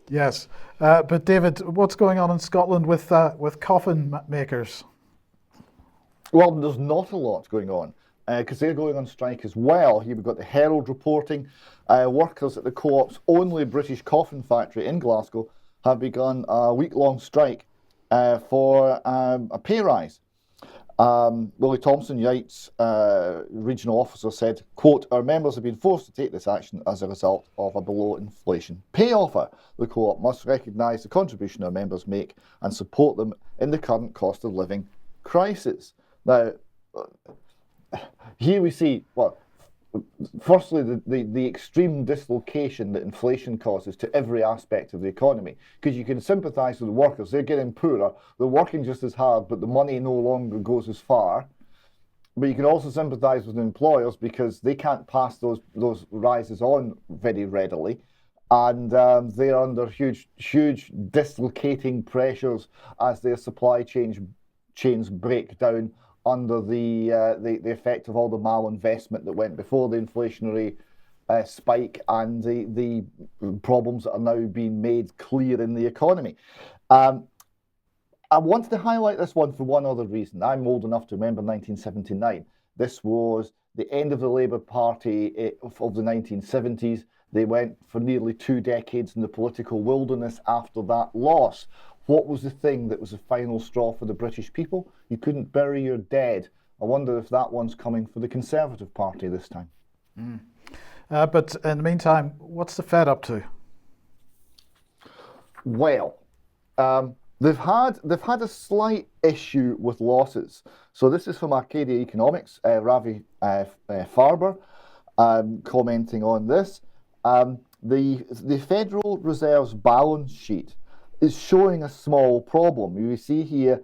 Yes, but David, what's going on in Scotland with coffin makers? Well, there's not a lot going on because they're going on strike as well. Here we've got the Herald reporting workers at the Co-op's only British coffin factory in Glasgow have begun a week-long strike for a pay rise. Willie Thompson, Yates regional officer, said, quote, "Our members have been forced to take this action as a result of a below-inflation pay offer. The Co-op must recognise the contribution our members make and support them in the current cost of living crisis." Now, here we see, well, firstly, the extreme dislocation that inflation causes to every aspect of the economy. Because you can sympathise with the workers, they're getting poorer, they're working just as hard, but the money no longer goes as far. But you can also sympathise with the employers because they can't pass those rises on very readily. And they're under huge dislocating pressures as their supply chains break down under the effect of all the malinvestment that went before the inflationary spike and the problems that are now being made clear in the economy. I wanted to highlight this one for one other reason. I'm old enough to remember 1979. This was the end of the Labour Party of the 1970s. They went for nearly 2 decades in the political wilderness after that loss. What was the thing that was the final straw for the British people? You couldn't bury your dead. I wonder if that one's coming for the Conservative Party this time. But in the meantime, what's the Fed up to? Well, they've had a slight issue with losses. So this is from Arcadia Economics, Ravi Farber, commenting on this. The Federal Reserve's balance sheet is showing a small problem. You see here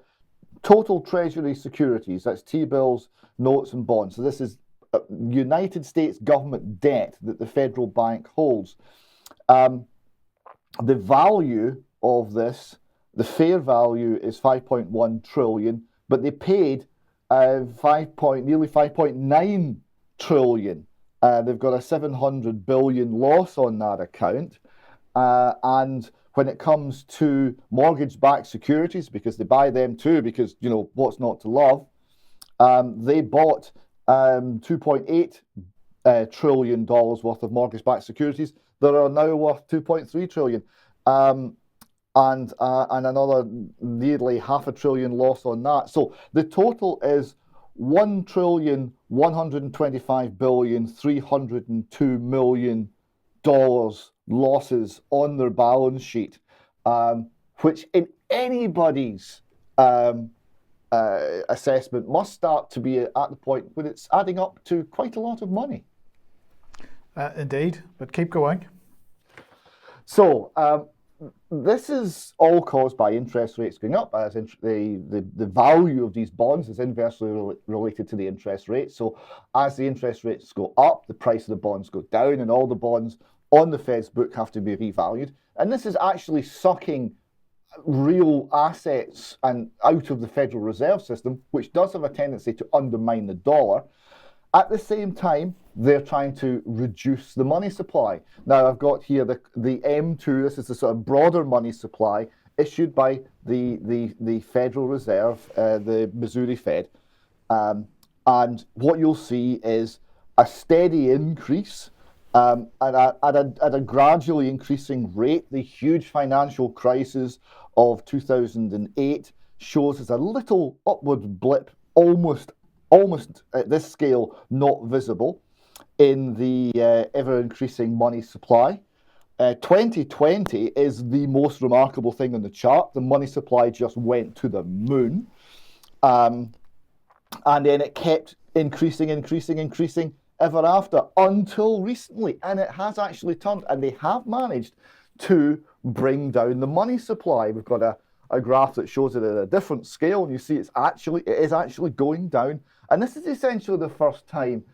total Treasury securities, that's T-bills, notes and bonds. So this is United States government debt that the federal bank holds. The value of this, the fair value is 5.1 trillion, but they paid nearly 5.9 trillion. They've got a 700 billion loss on that account. And when it comes to mortgage-backed securities, because they buy them too, because, you know, what's not to love, they bought $2.8 trillion worth of mortgage-backed securities that are now worth 2.3 trillion. And another nearly $500 billion loss on that. So the total is $1,125,302,000,000 losses on their balance sheet, which in anybody's assessment must start to be at the point when it's adding up to quite a lot of money. Indeed, but keep going. So this is all caused by interest rates going up, as the value of these bonds is inversely related to the interest rate. So as the interest rates go up, the price of the bonds go down, and all the bonds on the Fed's book have to be revalued. And this is actually sucking real assets and out of the Federal Reserve System, which does have a tendency to undermine the dollar. At the same time, they're trying to reduce the money supply. Now, I've got here the M2, this is the sort of broader money supply issued by the Federal Reserve, the Missouri Fed. And what you'll see is a steady increase at a gradually increasing rate. The huge financial crisis of 2008 shows us a little upward blip, almost at this scale not visible in the ever-increasing money supply. 2020 is the most remarkable thing on the chart. The money supply just went to the moon. And then it kept increasing ever after until recently. And it has actually turned, and they have managed to bring down the money supply. We've got a graph that shows it at a different scale, and you see it is actually going down. And this is essentially the first time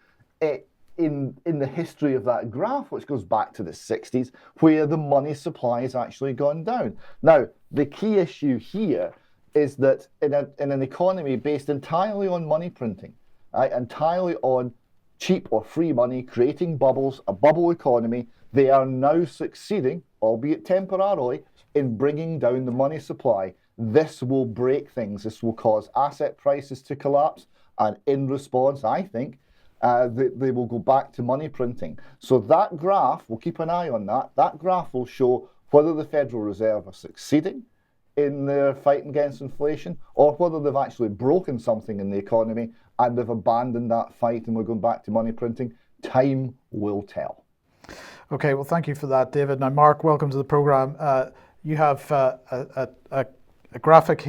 in the history of that graph, which goes back to the 60s, where the money supply has actually gone down. Now, the key issue here is that in an economy based entirely on money printing, right, entirely on cheap or free money, creating bubbles, a bubble economy, They are now succeeding, albeit temporarily, in bringing down the money supply. This will break things. This will cause asset prices to collapse. And in response, I think, they will go back to money printing. So that graph, we'll keep an eye on that. That graph will show whether the Federal Reserve are succeeding in their fight against inflation, or whether they've actually broken something in the economy and they've abandoned that fight and we're going back to money printing. Time will tell. Okay, well, thank you for that, David. Now, Mark, welcome to the program. You have a graphic here